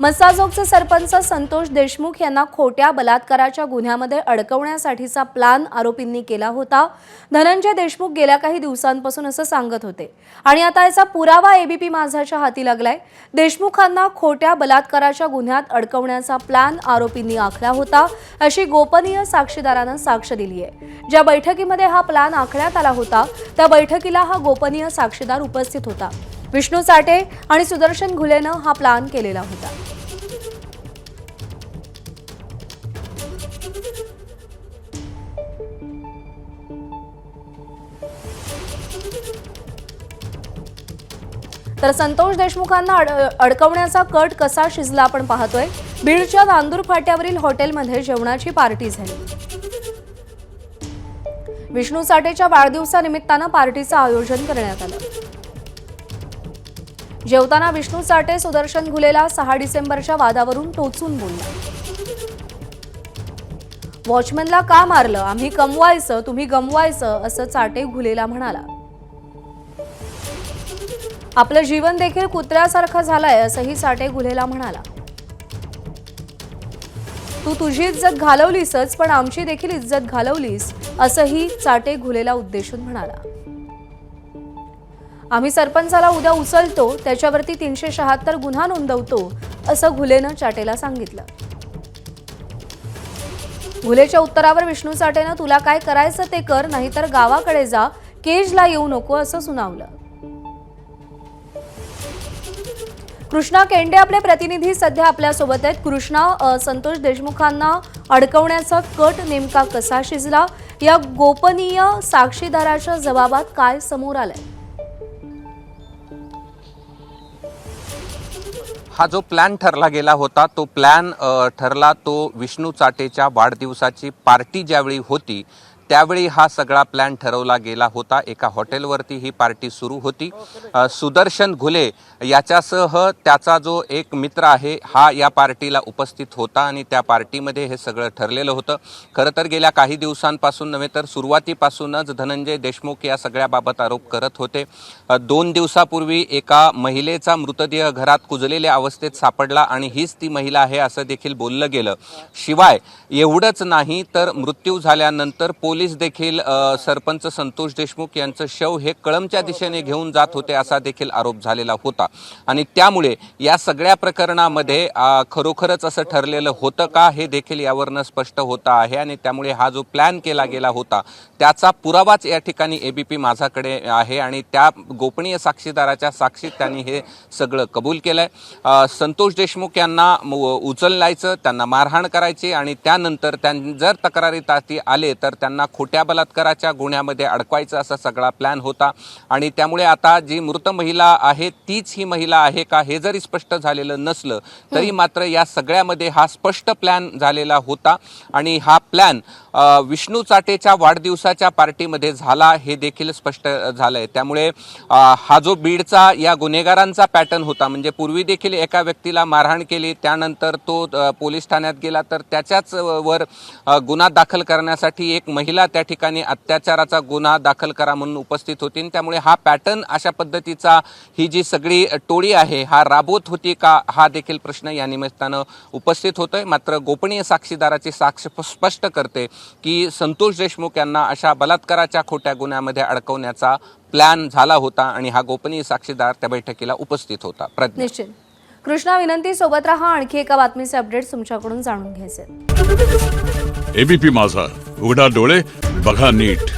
मसाजोगचे सरपंच संतोष देशमुख यांना खोट्या बलात्काराच्या गुन्ह्यामध्ये अडकवण्यासाठीचा प्लॅन आरोपींनी केला होता। धनंजय देशमुख गेल्या काही दिवसांपासून असं सांगत होते आणि आता याचा पुरावा एबीपी माझाच्या हाती लागलाय। देशमुखांना खोट्या बलात्काराच्या गुन्ह्यात अडकवण्याचा प्लॅन आरोपींनी आखला होता अशी गोपनीय साक्षीदारानं साक्ष दिली आहे। ज्या बैठकीमध्ये हा प्लॅन आखण्यात आला होता त्या बैठकीला हा गोपनीय साक्षीदार उपस्थित होता। विष्णू चाटे आणि सुदर्शन घुलेनं हा प्लॅन केलेला होता। तर संतोष देशमुखांना अडकवण्याचा कट कसा शिजला आपण पाहतोय। बीडच्या नांदूर फाट्यावरील हॉटेलमध्ये जेवणाची पार्टी झाली। विष्णू चाटेच्या वाढदिवसानिमित्तानं पार्टीचं आयोजन करण्यात आलं। जेवताना विष्णू चाटे सुदर्शन घुलेला 6 डिसेंबरच्या वादावरून टोचून बोलला। वॉचमॅनला का मारलं, आम्ही कमवायचं तुम्ही गमवायचं असं चाटे घुलेला म्हणाला। आपलं जीवन देखील कुत्र्यासारखं झालंय असंही चाटे घुलेला म्हणाला। तू तुझी इज्जत घालवलीसच पण आमची देखील इज्जत घालवलीस असंही चाटे घुलेला उद्देशून म्हणाला। आम्ही सरपंचाला उद्या उचलतो, त्याच्यावरती 376 गुन्हा नोंदवतो असं घुलेनं चाटेला सांगितलं। घुलेच्या उत्तरावर विष्णू चाटेनं तुला काय करायचं ते कर, नाहीतर गावाकडे जा, केजला येऊ नको असं सुनावलं। कृष्णा केंडे आपले प्रतिनिधी सध्या आपल्या सोबत आहेत। कृष्णा, संतोष देशमुखांना अडकवण्याचा कट नेमका कसा शिजला, या गोपनीय साक्षीदाराच्या जबाबात काय समोर आलंय? हा जो प्लॅन ठरला गेला होता तो प्लॅन ठरला तो विष्णू चाटेच्या वाढदिवसाची पार्टी ज्यावेळी होती त्यावेळी हा सगळा प्लॅन ठरवला गेला होता। एका हॉटेलवरती ही पार्टी सुरू होती। सुदर्शन घुले याच्यासह त्याचा जो एक मित्र आहे हा या पार्टीला उपस्थित होता आणि त्या पार्टीमध्ये हे सगळं ठरलेलं होतं। खरं तर गेल्या काही दिवसांपासून नव्हे तर सुरुवातीपासूनच धनंजय देशमुख या सगळ्याबाबत आरोप करत होते। 2 दिवसापूर्वी एका महिलेचा मृतदेह घरात कुजलेल्या अवस्थेत सापडला आणि हीच ती महिला आहे असं देखील बोललं गेलं। शिवाय एवढंच नाही तर मृत्यू झाल्यानंतर पोलीस देखील सरपंच संतोष देशमुख यांचं शव हे कळमच्या दिशेने घेऊन जात होते असा देखील आरोप झालेला होता। आणि त्यामुळे या सगळ्या प्रकरणामध्ये खरोखरच असं ठरलेलं होतं का हे देखील यावरनं स्पष्ट होतं आहे। आणि त्यामुळे हा जो प्लॅन केला गेला होता त्याचा पुरावाच या ठिकाणी एबीपी माझाकडे आहे आणि त्या गोपनीय साक्षीदाराच्या साक्षीत त्यांनी हे सगळं कबूल केलंय। संतोष देशमुख यांना उचलायचं, त्यांना मारहाण करायची आणि त्यानंतर जर तक्रारी आले तर त्यांना खोट्या बलात्काराच्या गुन्ह्यामध्ये अडकवायचा असा सगळा प्लॅन होता। आणि त्यामुळे आता जी मृत महिला आहे तीच ही महिला आहे का हे जरी स्पष्ट झालेलं नसलं तरी मात्र या सगळ्यामध्ये हा स्पष्ट प्लॅन झालेला होता आणि हा प्लॅन विष्णू चाटेच्या वाढदिवसाच्या पार्टीमध्ये झाला हे देखील स्पष्ट झालंय। त्यामुळे हा जो बीडचा या गुन्हेगारांचा पॅटर्न होता, म्हणजे पूर्वी देखील एका व्यक्तीला मारहाण केली त्यानंतर तो पोलीस ठाण्यात गेला तर त्याच्याच वर गुन्हा दाखल करण्यासाठी एक महिला त्या ठिकाणी अत्याचाराचा गुन्हा दाखल करा म्हणून उपस्थित होती। त्यामुळे हा पॅटर्न अशा पद्धतीचा ही जी सगळी टोळी आहे हा राबवत होती का हा देखील प्रश्न या निमित्तानं उपस्थित होतोय। मात्र गोपनीय साक्षीदाराची साक्ष स्पष्ट करते की संतोष देशमुख यांना अशा बलात्काराच्या खोट्या गुन्ह्यामध्ये अडकवण्याचा प्लॅन झाला होता आणि हा गोपनीय साक्षीदार त्या बैठकीला उपस्थित होता। निश्चित कृष्णा, विनंती सोबत रहा, आणखी एका बातमीचे अपडेट तुमच्याकडून जाणून घ्यायचे। एबीपी माझा, उघडा डोळे बघा नीट।